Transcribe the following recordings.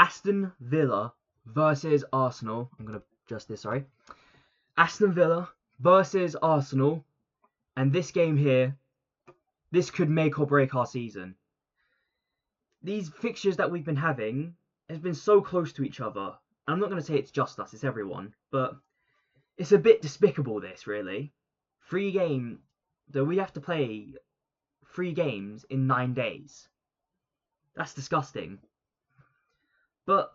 Aston Villa versus Arsenal. I'm going to adjust this, sorry. Aston Villa versus Arsenal. And this game here, this could make or break our season. These fixtures that we've been having has been so close to each other. I'm not going to say it's just us, it's everyone. But it's a bit despicable, this, really. We have to play 3 games in 9 days. That's disgusting. But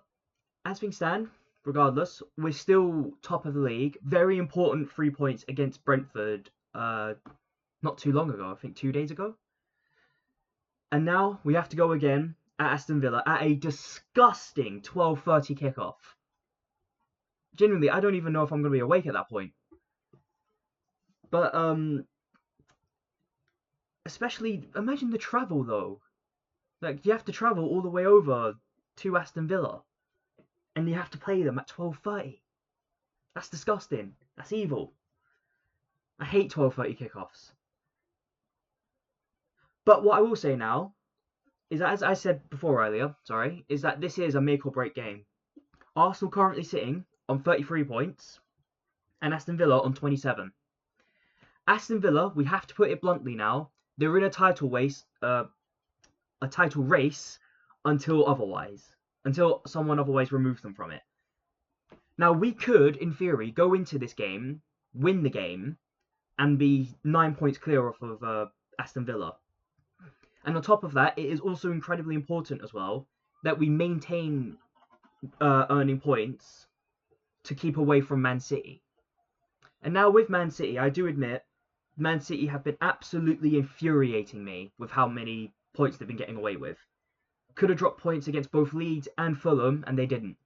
as things stand, regardless, we're still top of the league. Very important 3 points against Brentford not too long ago, I think 2 days ago. And now we have to go again at Aston Villa at a disgusting 12:30 kickoff. Genuinely, I don't even know if I'm going to be awake at that point. But especially, imagine the travel though. Like, you have to travel all the way over to Aston Villa, and you have to play them at 12:30. That's disgusting. That's evil. I hate 12:30 kickoffs. But what I will say now is that, as I said before earlier, is that this is a make or break game. Arsenal currently sitting on 33 points, and Aston Villa on 27. Aston Villa, we have to put it bluntly now, they're in a title race until someone otherwise removes them from it. Now, we could, in theory, go into this game, win the game, and be 9 points clear off of Aston Villa. And on top of that, it is also incredibly important as well that we maintain earning points to keep away from Man City. And now with Man City, I do admit, Man City have been absolutely infuriating me with how many points they've been getting away with. Could have dropped points against both Leeds and Fulham, and they didn't.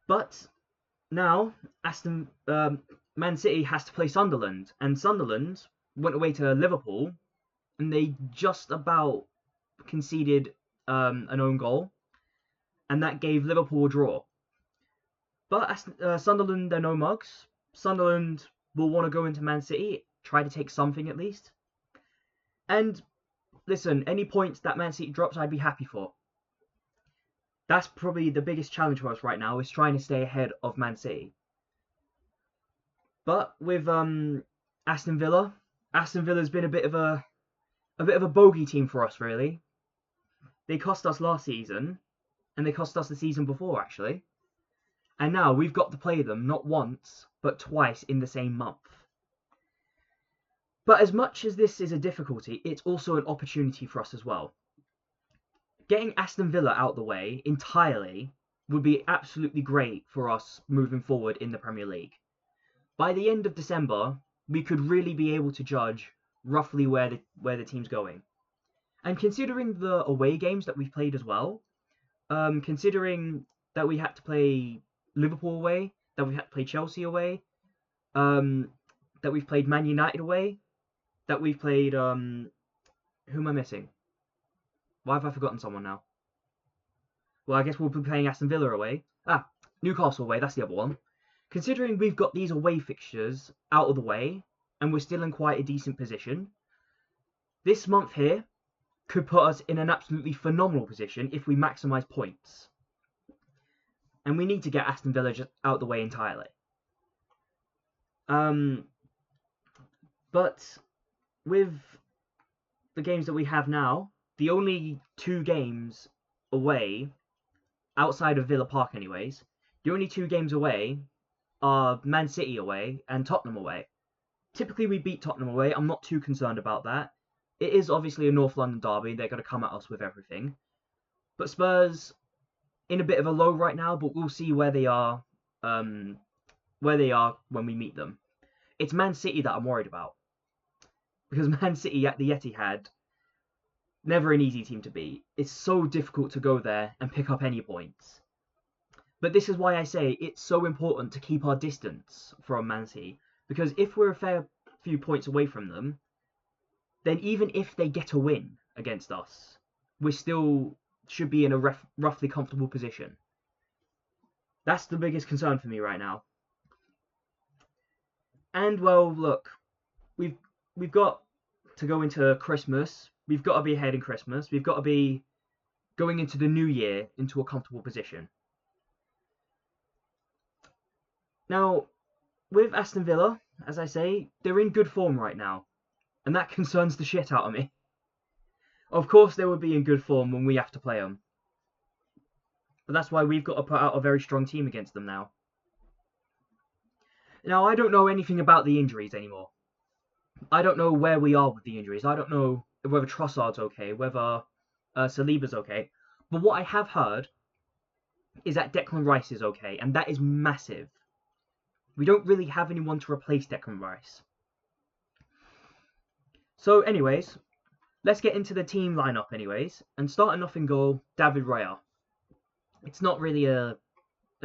But now Man City has to play Sunderland, and Sunderland went away to Liverpool, and they just about conceded an own goal, and that gave Liverpool a draw. But Sunderland, they're no mugs. Sunderland will want to go into Man City, try to take something at least. And listen, any points that Man City drops, I'd be happy for. That's probably the biggest challenge for us right now, is trying to stay ahead of Man City. But with Aston Villa's been a bit of a bogey team for us, really. They cost us last season, and they cost us the season before, actually. And now we've got to play them not once, but twice in the same month. But as much as this is a difficulty, it's also an opportunity for us as well. Getting Aston Villa out the way entirely would be absolutely great for us moving forward in the Premier League. By the end of December, we could really be able to judge roughly where the team's going. And considering the away games that we've played as well, considering that we had to play Liverpool away, that we had to play Chelsea away, that we've played Man United away, that we've played, who am I missing? Why have I forgotten someone now? Well, I guess we'll be playing Aston Villa away. Newcastle away, that's the other one. Considering we've got these away fixtures out of the way, and we're still in quite a decent position, this month here could put us in an absolutely phenomenal position if we maximise points. And we need to get Aston Villa just out the way entirely. But with the games that we have now, the only 2 games away, outside of Villa Park anyways, the only 2 games away are Man City away and Tottenham away. Typically we beat Tottenham away, I'm not too concerned about that. It is obviously a North London derby, they're going to come at us with everything. But Spurs, in a bit of a low right now, but we'll see where they are when we meet them. It's Man City that I'm worried about. Because Man City at the Etihad, never an easy team to beat. It's so difficult to go there and pick up any points. But this is why I say it's so important to keep our distance from Man City. Because if we're a fair few points away from them, then even if they get a win against us, we still should be in a roughly comfortable position. That's the biggest concern for me right now. And well, look, we've got to go into Christmas. We've got to be ahead in Christmas. We've got to be going into the new year into a comfortable position. Now, with Aston Villa, as I say, they're in good form right now, and that concerns the shit out of me. Of course, they will be in good form when we have to play them, but that's why we've got to put out a very strong team against them now. Now, I don't know anything about the injuries anymore. I don't know where we are with the injuries. I don't know whether Trossard's okay, whether Saliba's okay. But what I have heard is that Declan Rice is okay, and that is massive. We don't really have anyone to replace Declan Rice. So anyways, let's get into the team lineup anyways. And starting off in goal, David Raya. It's not really a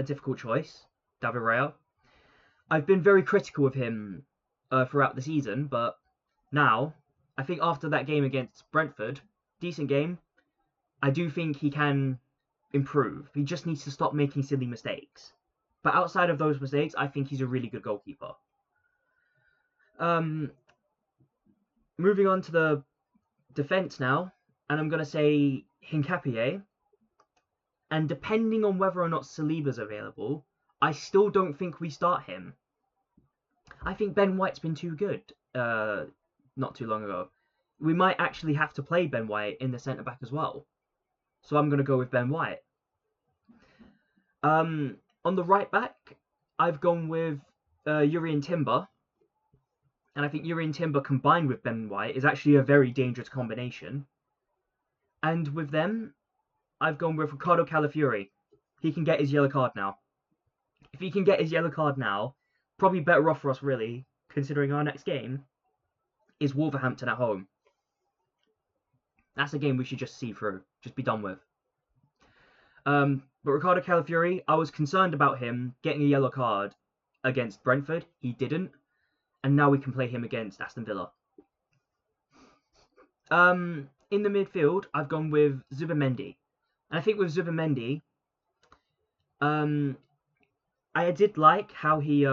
difficult choice, David Raya. I've been very critical of him throughout the season, but now, I think after that game against Brentford, decent game, I do think he can improve. He just needs to stop making silly mistakes. But outside of those mistakes, I think he's a really good goalkeeper. Moving on to the defence now, and I'm going to say Hincapié. And depending on whether or not Saliba's available, I still don't think we start him. I think Ben White's been too good not too long ago. We might actually have to play Ben White in the centre-back as well. So I'm going to go with Ben White. On the right-back, I've gone with Jurrien Timber. And I think Jurrien Timber combined with Ben White is actually a very dangerous combination. And with them, I've gone with Ricardo Calafiori. He can get his yellow card now. If he can get his yellow card now, probably better off for us, really, considering our next game is Wolverhampton at home. That's a game we should just see through, just be done with. But Ricardo Calafiori, I was concerned about him getting a yellow card against Brentford. He didn't. And now we can play him against Aston Villa. In the midfield, I've gone with Zubimendi. And I think with Zubimendi, I did like how he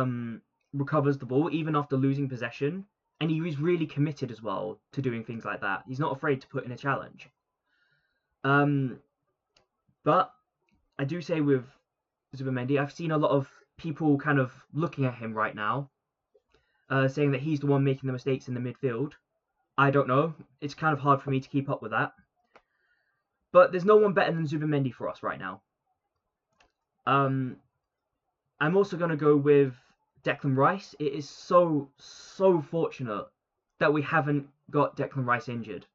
recovers the ball even after losing possession. And he was really committed as well to doing things like that. He's not afraid to put in a challenge. But I do say with Zubimendi, I've seen a lot of people kind of looking at him right now, saying that he's the one making the mistakes in the midfield. I don't know. It's kind of hard for me to keep up with that. But there's no one better than Zubimendi for us right now. I'm also going to go with Declan Rice. It is so fortunate that we haven't got Declan Rice injured.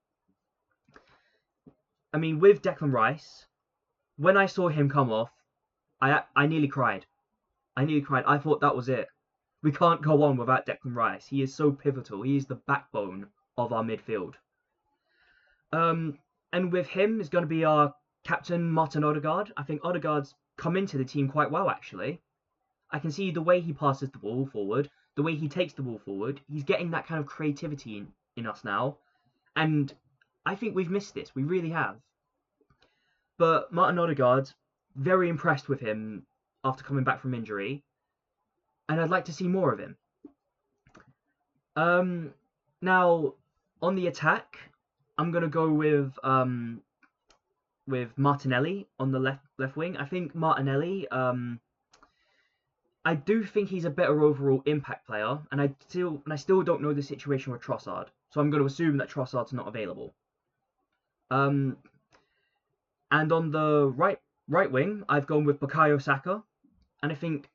I mean, with Declan Rice, when I saw him come off, I nearly cried. I thought that was it. We can't go on without Declan Rice. He is so pivotal. He is the backbone of our midfield. And with him is going to be our captain, Martin Odegaard. I think Odegaard's come into the team quite well, actually. I can see the way he passes the ball forward, the way he takes the ball forward. He's getting that kind of creativity in us now. And I think we've missed this. We really have. But Martin Odegaard, very impressed with him after coming back from injury. And I'd like to see more of him. Now, on the attack, I'm going to go with Martinelli on the left wing. I think Martinelli, I do think he's a better overall impact player, and I still don't know the situation with Trossard, so I'm going to assume that Trossard's not available. And on the right wing, I've gone with Bukayo Saka, and I think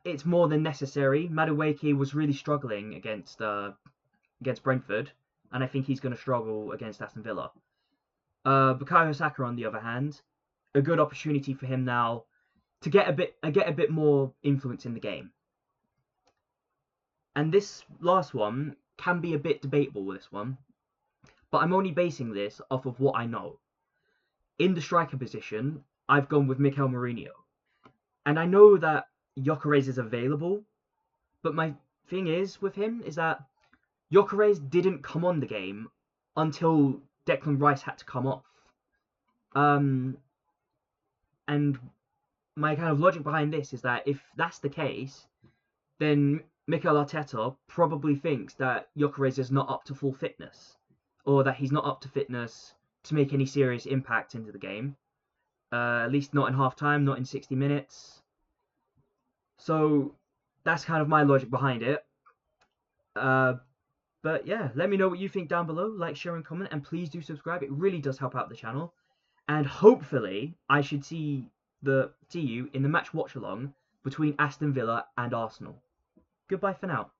it's more than necessary. Madueke was really struggling against Brentford, and I think he's going to struggle against Aston Villa. Bukayo Saka, on the other hand, a good opportunity for him now to get a bit more influence in the game. And this last one can be a bit debatable, this one, but I'm only basing this off of what I know. In the striker position, I've gone with Mikel Mourinho. And I know that Gyökeres is available, but my thing is with him is that Gyökeres didn't come on the game until Declan Rice had to come off. And my kind of logic behind this is that if that's the case, then Mikel Arteta probably thinks that Gyökeres is not up to full fitness, or that he's not up to fitness to make any serious impact into the game. At least not in half time, not in 60 minutes. So that's kind of my logic behind it. Uh, but yeah, let me know what you think down below. Like, share, and comment, and please do subscribe. It really does help out the channel. And hopefully, I should see you in the match watch along between Aston Villa and Arsenal. Goodbye for now.